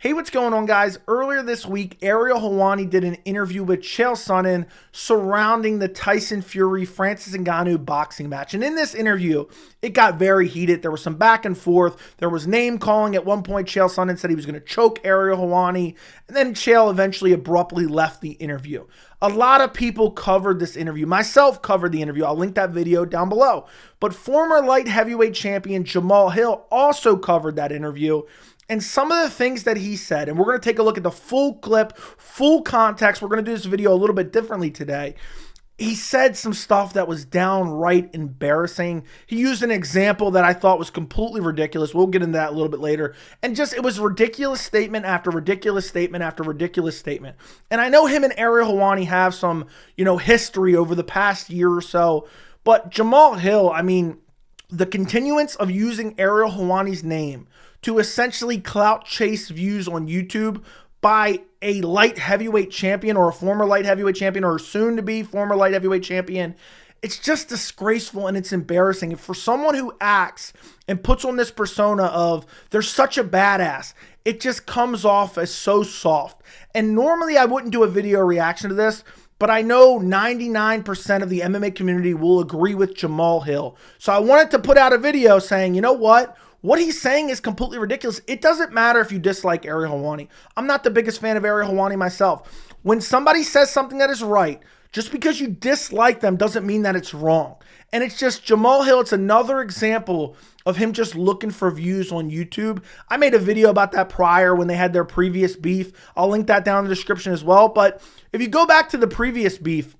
Hey, what's going on, guys? Earlier this week, Ariel Helwani did an interview with Chael Sonnen surrounding the Tyson Fury-Francis Ngannou boxing match. And in this interview, it got very heated. There was some back and forth. There was name calling. At one point, Chael Sonnen said he was going to choke Ariel Helwani. And then Chael eventually abruptly left the interview. A lot of people covered this interview. Myself covered the interview. I'll link that video down below. But former light heavyweight champion Jamal Hill also covered that interview. And some of the things that he said, and we're going to take a look at the full clip, full context. We're going to do this video a little bit differently today. He said some stuff that was downright embarrassing. He used an example that I thought was completely ridiculous. We'll get into that a little bit later. And just, it was ridiculous statement after ridiculous statement after ridiculous statement. And I know him and Ariel Helwani have some, history over the past year or so. But Jamal Hill, I mean, the continuance of using Ariel Helwani's name to essentially clout chase views on YouTube by a light heavyweight champion or a former light heavyweight champion or soon to be former light heavyweight champion, it's just disgraceful and it's embarrassing. And for someone who acts and puts on this persona of they're such a badass, it just comes off as so soft. And normally I wouldn't do a video reaction to this, but I know 99% of the MMA community will agree with Jamal Hill. So I wanted to put out a video saying, you know what? What he's saying is completely ridiculous. It doesn't matter if you dislike Ariel Helwani. I'm not the biggest fan of Ariel Helwani myself. When somebody says something that is right, just because you dislike them doesn't mean that it's wrong. And it's just Jamal Hill, it's another example of him just looking for views on YouTube. I made a video about that prior when they had their previous beef. I'll link that down in the description as well. But if you go back to the previous beef,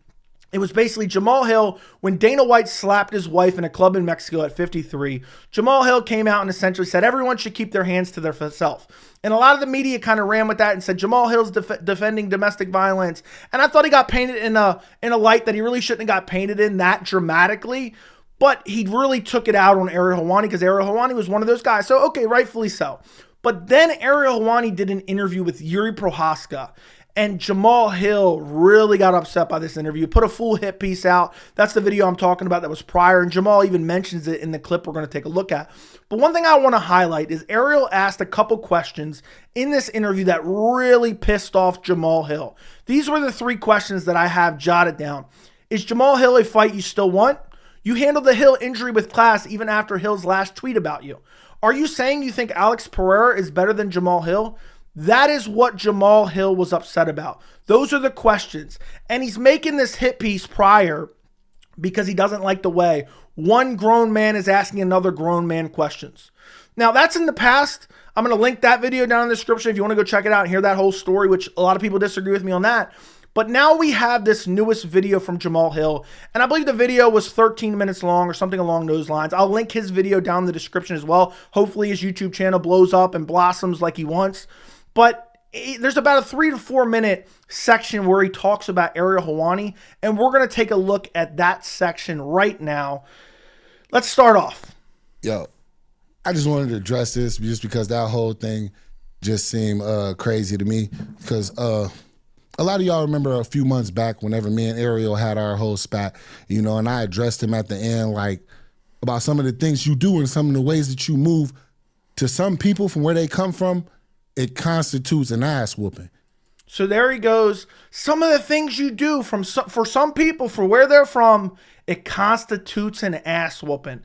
it was basically Jamal Hill, when Dana White slapped his wife in a club in Mexico at 53, Jamal Hill came out and essentially said everyone should keep their hands to themselves. And a lot of the media kind of ran with that and said Jamal Hill's defending domestic violence. And I thought he got painted in a light that he really shouldn't have got painted in that dramatically. But he really took it out on Ariel Helwani because Ariel Helwani was one of those guys. So, okay, rightfully so. But then Ariel Helwani did an interview with Yuri Prohaska. And Jamal Hill really got upset by this interview. Put a full hit piece out. That's the video I'm talking about that was prior. And Jamal even mentions it in the clip we're going to take a look at. But one thing I want to highlight is Ariel asked a couple questions in this interview that really pissed off Jamal Hill. These were the three questions that I have jotted down. Is Jamal Hill a fight you still want? You handled the Hill injury with class even after Hill's last tweet about you. Are you saying you think Alex Pereira is better than Jamal Hill? That is what Jamal Hill was upset about. Those are the questions. And he's making this hit piece prior because he doesn't like the way one grown man is asking another grown man questions. Now, that's in the past. I'm going to link that video down in the description if you want to go check it out and hear that whole story, which a lot of people disagree with me on that. But now we have this newest video from Jamal Hill, and I believe the video was 13 minutes long or something along those lines. I'll link his video down in the description as well. Hopefully his YouTube channel blows up and blossoms like he wants. But there's about a 3 to 4 minute section where he talks about Ariel Helwani, and we're going to take a look at that section right now. Let's start off. Yo, I just wanted to address this just because that whole thing just seemed crazy to me. Because a lot of y'all remember a few months back whenever me and Ariel had our whole spat, and I addressed him at the end, like, about some of the things you do and some of the ways that you move. To some people from where they come from, it constitutes an ass whooping. So there he goes. Some of the things you do for some people, for where they're from, it constitutes an ass whooping.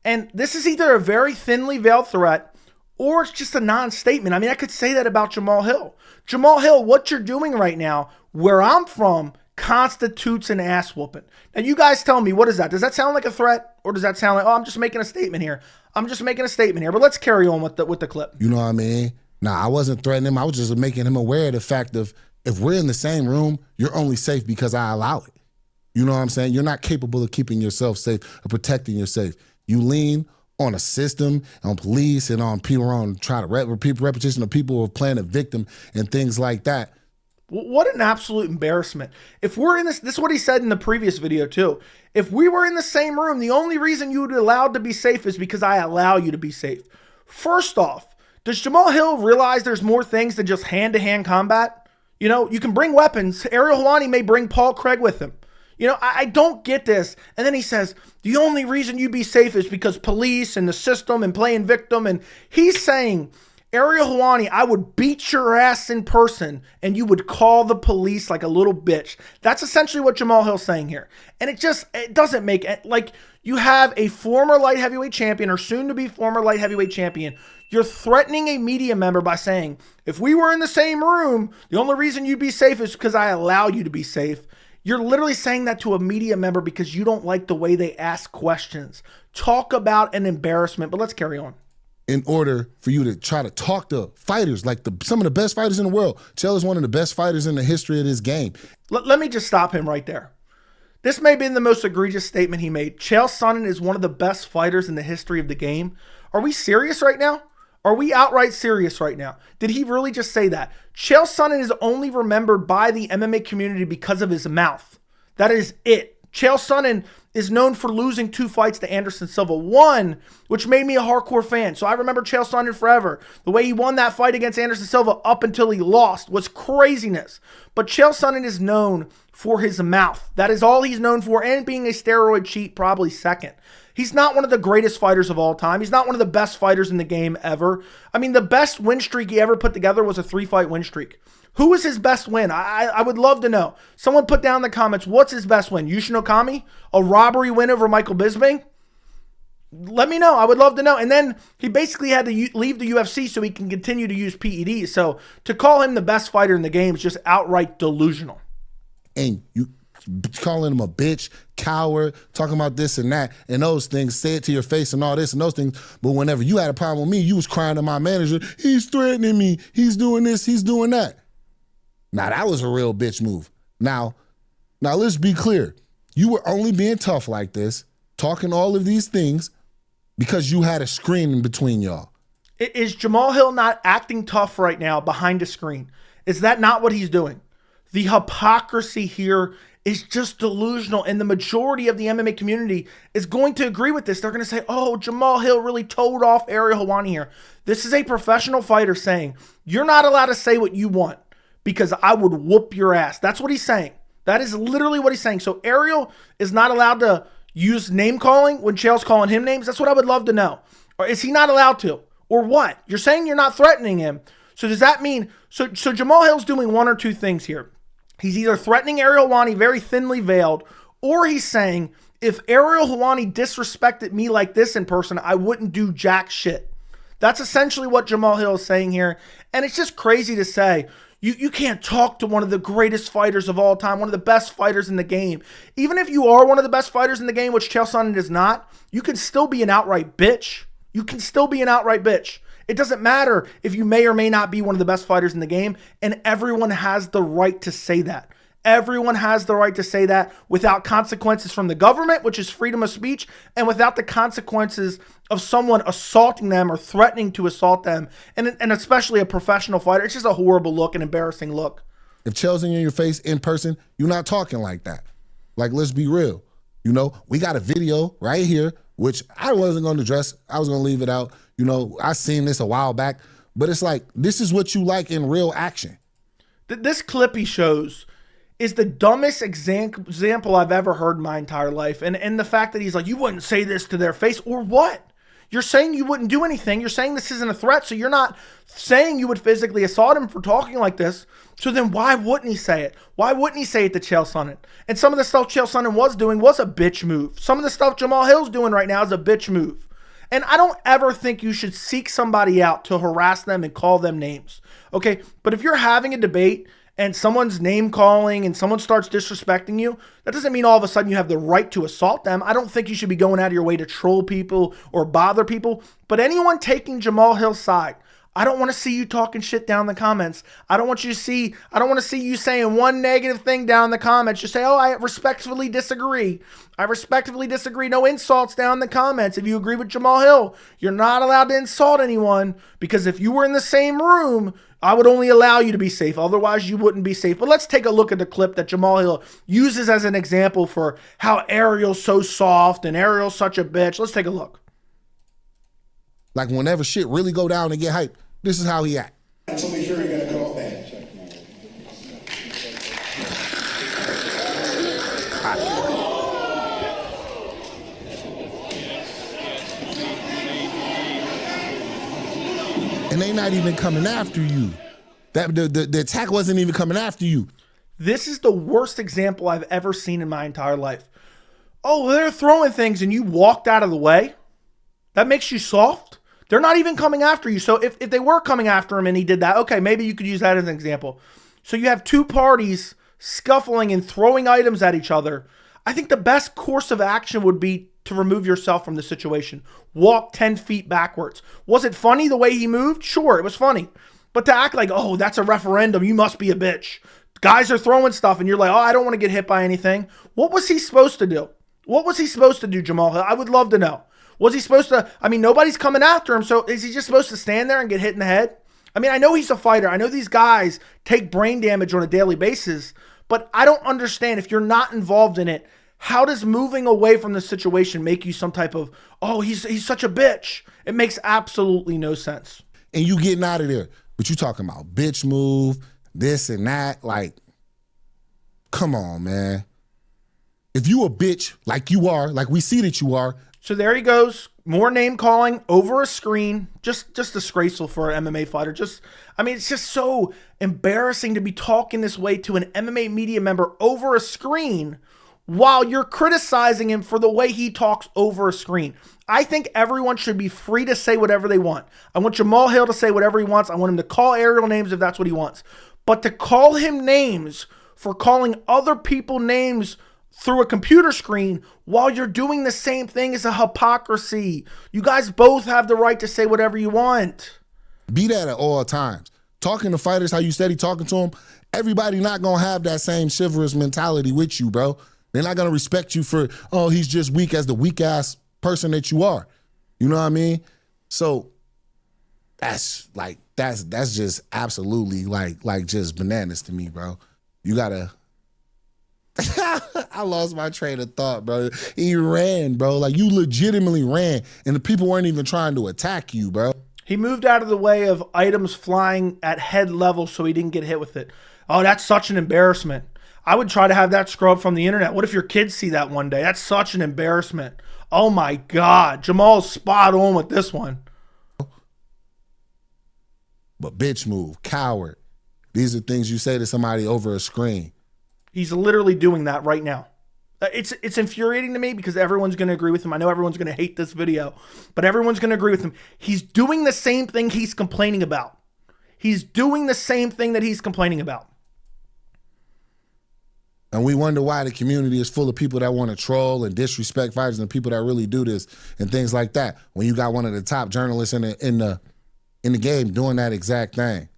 And this is either a very thinly veiled threat or it's just a non-statement. I mean, I could say that about Jamal Hill. Jamal Hill, what you're doing right now, where I'm from, constitutes an ass whooping. Now, you guys tell me, what is that? Does that sound like a threat? Or does that sound like, oh, I'm just making a statement here? I'm just making a statement here. But let's carry on with the clip. You know what I mean? Nah, I wasn't threatening him. I was just making him aware of the fact of if we're in the same room, you're only safe because I allow it. You know what I'm saying? You're not capable of keeping yourself safe or protecting yourself. You lean on a system, on police, and on people trying to repeat repetition of people who are playing a victim and things like that. What an absolute embarrassment. If we're in this is what he said in the previous video too. If we were in the same room, the only reason you would be allowed to be safe is because I allow you to be safe. First off, does Jamal Hill realize there's more things than just hand-to-hand combat? You can bring weapons. Ariel Helwani may bring Paul Craig with him. I don't get this. And then he says, the only reason you be safe is because police and the system and playing victim. And he's saying Ariel Helwani, I would beat your ass in person and you would call the police like a little bitch. That's essentially what Jamal Hill's saying here. And it doesn't make it, like, you have a former light heavyweight champion or soon to be former light heavyweight champion. You're threatening a media member by saying, if we were in the same room, the only reason you'd be safe is because I allow you to be safe. You're literally saying that to a media member because you don't like the way they ask questions. Talk about an embarrassment, but let's carry on. In order for you to try to talk to fighters, like some of the best fighters in the world. Chael is one of the best fighters in the history of this game. Let me just stop him right there. This may have been the most egregious statement he made. Chael Sonnen is one of the best fighters in the history of the game. Are we serious right now? Are we outright serious right now? Did he really just say that? Chael Sonnen is only remembered by the MMA community because of his mouth. That is it. Chael Sonnen is known for losing 2 fights to Anderson Silva. One, which made me a hardcore fan. So I remember Chael Sonnen forever. The way he won that fight against Anderson Silva up until he lost was craziness. But Chael Sonnen is known for his mouth. That is all he's known for, and being a steroid cheat probably second. He's not one of the greatest fighters of all time. He's not one of the best fighters in the game ever. I mean, the best win streak he ever put together was a 3-fight win streak. Who was his best win? I would love to know. Someone put down in the comments, what's his best win? Yushin Okami? A robbery win over Michael Bisping? Let me know. I would love to know. And then he basically had to leave the UFC so he can continue to use PEDs. So to call him the best fighter in the game is just outright delusional. And you calling him a bitch, coward, talking about this and that and those things, say it to your face and all this and those things. But whenever you had a problem with me, you was crying to my manager, he's threatening me, he's doing this, he's doing that. Now, that was a real bitch move. Now let's be clear. You were only being tough like this, talking all of these things, because you had a screen in between y'all. Is Jamal Hill not acting tough right now behind a screen? Is that not what he's doing? The hypocrisy here is just delusional, and the majority of the MMA community is going to agree with this. They're going to say, oh, Jamal Hill really told off Ariel Helwani here. This is a professional fighter saying, you're not allowed to say what you want because I would whoop your ass. That's what he's saying. That is literally what he's saying. So Ariel is not allowed to use name calling when Chael's calling him names. That's what I would love to know. Or is he not allowed to? Or what? You're saying you're not threatening him. So does that mean, so Jamal Hill's doing one or two things here. He's either threatening Ariel Helwani, very thinly veiled, or he's saying, if Ariel Helwani disrespected me like this in person, I wouldn't do jack shit. That's essentially what Jamal Hill is saying here. And it's just crazy to say, you can't talk to one of the greatest fighters of all time, one of the best fighters in the game. Even if you are one of the best fighters in the game, which Chael Sonnen is not, you can still be an outright bitch. You can still be an outright bitch. It doesn't matter if you may or may not be one of the best fighters in the game, and everyone has the right to say that. Everyone has the right to say that without consequences from the government, which is freedom of speech, and without the consequences of someone assaulting them or threatening to assault them, and especially a professional fighter. It's just a horrible look, an embarrassing look. If Chael's in your face in person, you're not talking like that. Like, let's be real. You know, we got a video right here, which I wasn't going to address. I was going to leave it out. You know, I seen this a while back, but it's like, this is what you like in real action. This clip he shows is the dumbest example I've ever heard in my entire life. And the fact that he's like, you wouldn't say this to their face, or what? You're saying you wouldn't do anything. You're saying this isn't a threat, so you're not saying you would physically assault him for talking like this. So then why wouldn't he say it? Why wouldn't he say it to Chael Sonnen? And some of the stuff Chael Sonnen was doing was a bitch move. Some of the stuff Jamal Hill's doing right now is a bitch move. And I don't ever think you should seek somebody out to harass them and call them names. Okay, but if you're having a debate and someone's name calling and someone starts disrespecting you, that doesn't mean all of a sudden you have the right to assault them. I don't think you should be going out of your way to troll people or bother people. But anyone taking Jamal Hill's side, I don't want to see you talking shit down in the comments. I don't want to see you saying one negative thing down in the comments. Just say, oh, I respectfully disagree. I respectfully disagree. No insults down in the comments. If you agree with Jamal Hill, you're not allowed to insult anyone, because if you were in the same room, I would only allow you to be safe. Otherwise, you wouldn't be safe. But let's take a look at the clip that Jamal Hill uses as an example for how Ariel's so soft and Ariel's such a bitch. Let's take a look. Like, whenever shit really go down and get hyped, this is how he act. So make sure you're gonna call that. And ain't not even coming after you. That the attack wasn't even coming after you. This is the worst example I've ever seen in my entire life. Oh, they're throwing things and you walked out of the way? That makes you soft? They're not even coming after you. So if they were coming after him and he did that, okay, maybe you could use that as an example. So you have two parties scuffling and throwing items at each other. I think the best course of action would be to remove yourself from the situation. Walk 10 feet backwards. Was it funny the way he moved? Sure, it was funny. But to act like, oh, that's a referendum, you must be a bitch. Guys are throwing stuff and you're like, oh, I don't want to get hit by anything. What was he supposed to do? What was he supposed to do, Jamal Hill? I would love to know. Was he supposed to, I mean, nobody's coming after him, so is he just supposed to stand there and get hit in the head? I mean, I know he's a fighter. I know these guys take brain damage on a daily basis, but I don't understand if you're not involved in it, how does moving away from the situation make you some type of, oh, he's such a bitch? It makes absolutely no sense. And you getting out of there. But you talking about bitch move, this and that. Like, come on, man. If you a bitch like you are, like we see that you are. So there he goes. More name calling over a screen. Just disgraceful for an MMA fighter. It's just so embarrassing to be talking this way to an MMA media member over a screen while you're criticizing him for the way he talks over a screen. I think everyone should be free to say whatever they want. I want Jamal Hill to say whatever he wants. I want him to call Ariel names if that's what he wants. But to call him names for calling other people names through a computer screen while you're doing the same thing is a hypocrisy. You guys both have the right to say whatever you want. Be that at all times. Talking to fighters how you steady talking to them, everybody not going to have that same chivalrous mentality with you, bro. They're not going to respect you for, oh, he's just weak as the weak-ass person that you are. You know what I mean? So that's just absolutely like just bananas to me, bro. You got to... I lost my train of thought, bro. He ran, bro. Like, you legitimately ran, and the people weren't even trying to attack you, bro. He moved out of the way of items flying at head level so he didn't get hit with it. Oh, that's such an embarrassment. I would try to have that scrubbed from the internet. What if your kids see that one day? That's such an embarrassment. Oh, my God. Jamal's spot on with this one. But bitch move, coward. These are things you say to somebody over a screen. He's literally doing that right now. It's infuriating to me because everyone's going to agree with him. I know everyone's going to hate this video, but everyone's going to agree with him. He's doing the same thing he's complaining about. He's doing the same thing that he's complaining about. And we wonder why the community is full of people that want to troll and disrespect fighters and people that really do this and things like that. When you got one of the top journalists in the game doing that exact thing.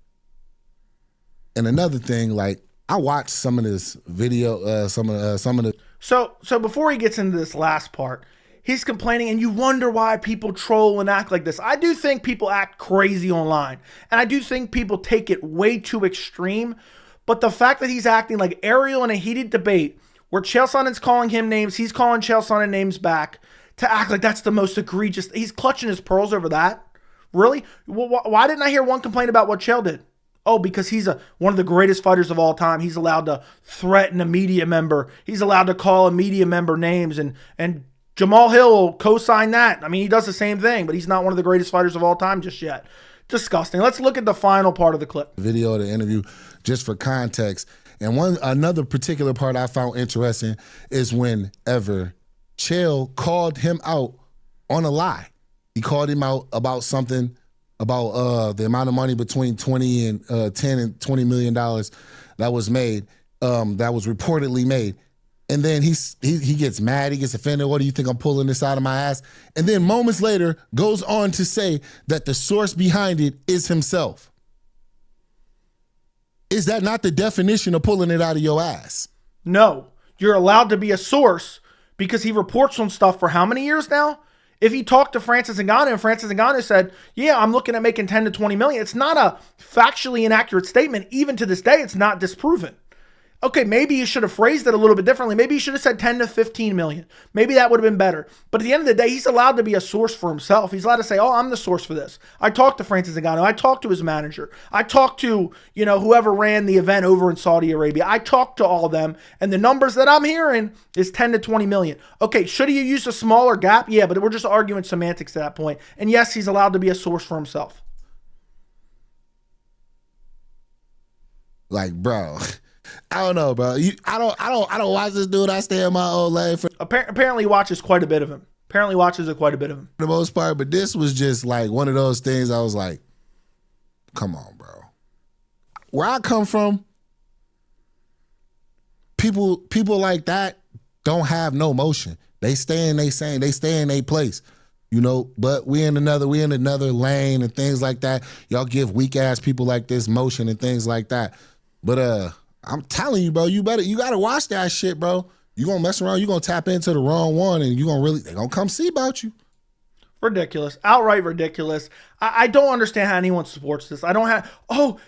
And another thing, like, I watched some of this video, some of the. So before he gets into this last part, he's complaining, and you wonder why people troll and act like this. I do think people act crazy online, and I do think people take it way too extreme. But the fact that he's acting like Ariel in a heated debate where Chael Sonnen's calling him names, he's calling Chael Sonnen names back, to act like that's the most egregious. He's clutching his pearls over that. Really? Why didn't I hear one complaint about what Chael did? Oh, because he's one of the greatest fighters of all time. He's allowed to threaten a media member. He's allowed to call a media member names. And Jamal Hill will co-sign that. I mean, he does the same thing, but he's not one of the greatest fighters of all time just yet. Disgusting. Let's look at the final part of the clip. Video of the interview, just for context. And another particular part I found interesting is whenever Chael called him out on a lie. He called him out about something, about the amount of money between 20 and 10 and $20 million that was made, that was reportedly made. And then he gets mad, he gets offended. What do you think, I'm pulling this out of my ass? And then moments later goes on to say that the source behind it is himself. Is that not the definition of pulling it out of your ass? No, you're allowed to be a source because he reports on stuff for how many years now? If he talked to Francis Ngannou and Francis Ngannou said, yeah, I'm looking at making 10 to 20 million, it's not a factually inaccurate statement. Even to this day, it's not disproven. Okay, maybe you should have phrased it a little bit differently. Maybe you should have said 10 to 15 million. Maybe that would have been better. But at the end of the day, he's allowed to be a source for himself. He's allowed to say, oh, I'm the source for this. I talked to Francis Ngannou. I talked to his manager. I talked to, whoever ran the event over in Saudi Arabia. I talked to all of them, and the numbers that I'm hearing is 10 to 20 million. Okay, should he have used a smaller gap? Yeah, but we're just arguing semantics at that point. And yes, he's allowed to be a source for himself. Like, bro, I don't know, bro. I don't watch this dude. I stay in my own lane for Apparently, he watches quite a bit of him. Apparently, watches quite a bit of him. the most part. But this was just like one of those things. I was like, come on, bro. Where I come from, people like that don't have no motion. They stay in their place. You know, but we in another lane and things like that. Y'all give weak ass people like this motion and things like that. But I'm telling you, bro, you gotta watch that shit, bro. You gonna mess around, you gonna tap into the wrong one, and they gonna come see about you. Ridiculous. Outright ridiculous. I don't understand how anyone supports this. I don't have,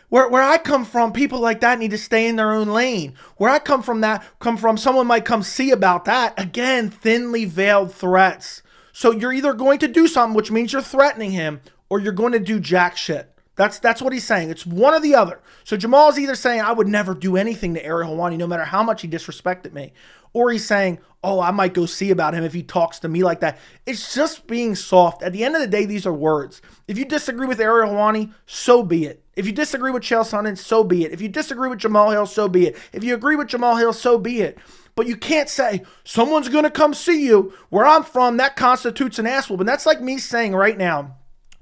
where I come from, people like that need to stay in their own lane. Where I come from, someone might come see about that. Again, thinly veiled threats. So you're either going to do something, which means you're threatening him, or you're going to do jack shit. That's what he's saying. It's one or the other. So Jamal's either saying, I would never do anything to Ariel Helwani, no matter how much he disrespected me. Or he's saying, I might go see about him if he talks to me like that. It's just being soft. At the end of the day, these are words. If you disagree with Ariel Helwani, so be it. If you disagree with Chael Sonnen, so be it. If you disagree with Jamal Hill, so be it. If you agree with Jamal Hill, so be it. But you can't say, someone's going to come see you. Where I'm from, that constitutes an ass whooping. That's like me saying right now,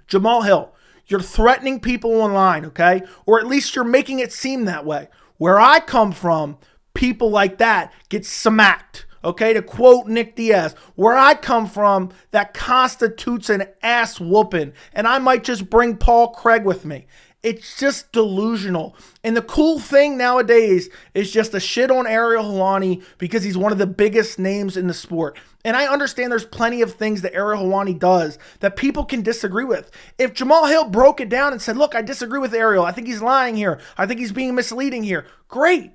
Jamal Hill, you're threatening people online, okay? Or at least you're making it seem that way. Where I come from, people like that get smacked, okay? To quote Nick Diaz, where I come from, that constitutes an ass whooping. And I might just bring Paul Craig with me. It's just delusional. And the cool thing nowadays is just to shit on Ariel Helwani because he's one of the biggest names in the sport. And I understand there's plenty of things that Ariel Helwani does that people can disagree with. If Jamal Hill broke it down and said, look, I disagree with Ariel. I think he's lying here. I think he's being misleading here. Great.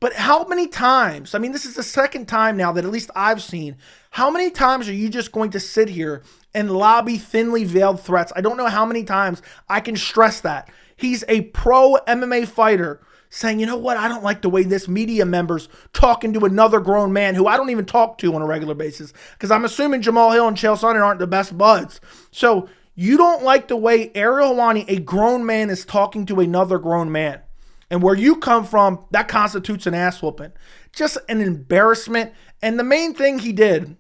But how many times, I mean, this is the second time now that at least I've seen, how many times are you just going to sit here and lobby thinly veiled threats? I don't know how many times I can stress that. He's a pro MMA fighter saying, you know what, I don't like the way this media member's talking to another grown man who I don't even talk to on a regular basis, because I'm assuming Jamal Hill and Chael Sonnen aren't the best buds. So you don't like the way Ariel Helwani, a grown man, is talking to another grown man. And where you come from, that constitutes an ass whooping. Just an embarrassment. And the main thing he did,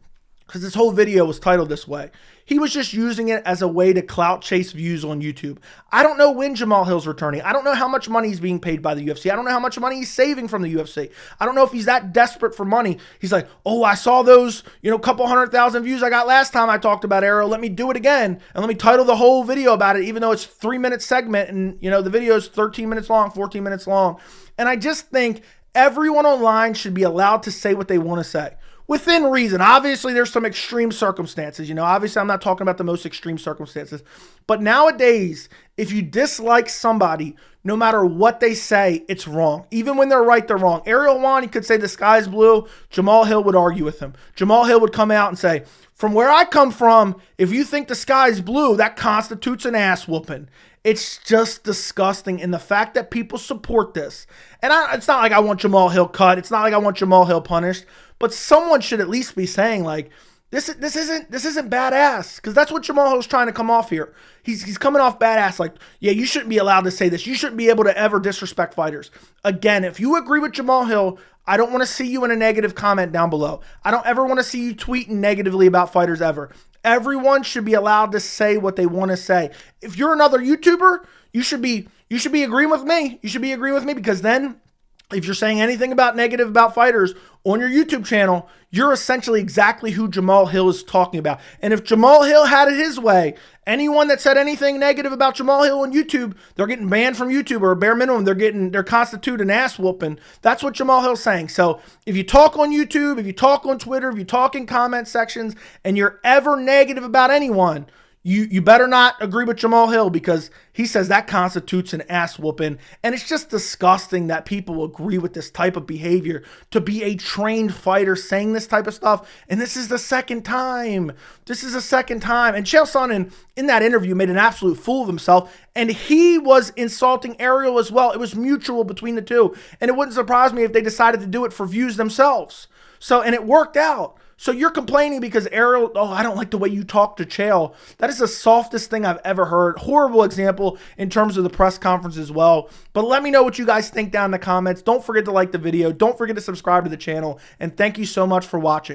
because this whole video was titled this way, he was just using it as a way to clout chase views on YouTube. I don't know when Jamal Hill's returning. I don't know how much money he's being paid by the UFC. I don't know how much money he's saving from the UFC. I don't know if he's that desperate for money. He's like, I saw those, couple 100,000 views I got last time I talked about Ariel. Let me do it again. And let me title the whole video about it, even though it's a 3-minute segment and, the video is 13 minutes long, 14 minutes long. And I just think everyone online should be allowed to say what they want to say. Within reason. Obviously, there's some extreme circumstances. Obviously, I'm not talking about the most extreme circumstances. But nowadays, if you dislike somebody, no matter what they say, it's wrong. Even when they're right, they're wrong. Ariel Helwani could say the sky's blue. Jamal Hill would argue with him. Jamal Hill would come out and say, from where I come from, if you think the sky's blue, that constitutes an ass whooping. It's just disgusting. And the fact that people support this, and it's not like I want Jamal Hill cut. It's not like I want Jamal Hill punished. But someone should at least be saying, like, this isn't badass, because that's what Jamal Hill's trying to come off here. He's coming off badass, like, yeah, you shouldn't be allowed to say this. You shouldn't be able to ever disrespect fighters. Again, if you agree with Jamal Hill, I don't want to see you in a negative comment down below. I don't ever want to see you tweeting negatively about fighters ever. Everyone should be allowed to say what they want to say. If you're another YouTuber, you should be agreeing with me. You should be agreeing with me, because then if you're saying anything about negative about fighters on your YouTube channel, you're essentially exactly who Jamal Hill is talking about. And if Jamal Hill had it his way, anyone that said anything negative about Jamal Hill on YouTube, they're getting banned from YouTube, or a bare minimum, they're constitute an ass whooping. That's what Jamal Hill's saying. So if you talk on YouTube, if you talk on Twitter, if you talk in comment sections, and you're ever negative about anyone, you better not agree with Jamal Hill, because he says that constitutes an ass whooping. And it's just disgusting that people agree with this type of behavior, to be a trained fighter saying this type of stuff. And this is the second time. And Chael Sonnen, in that interview, made an absolute fool of himself. And he was insulting Ariel as well. It was mutual between the two. And it wouldn't surprise me if they decided to do it for views themselves. And it worked out. So you're complaining because Ariel, oh, I don't like the way you talk to Chael. That is the softest thing I've ever heard. Horrible example in terms of the press conference as well. But let me know what you guys think down in the comments. Don't forget to like the video. Don't forget to subscribe to the channel. And thank you so much for watching.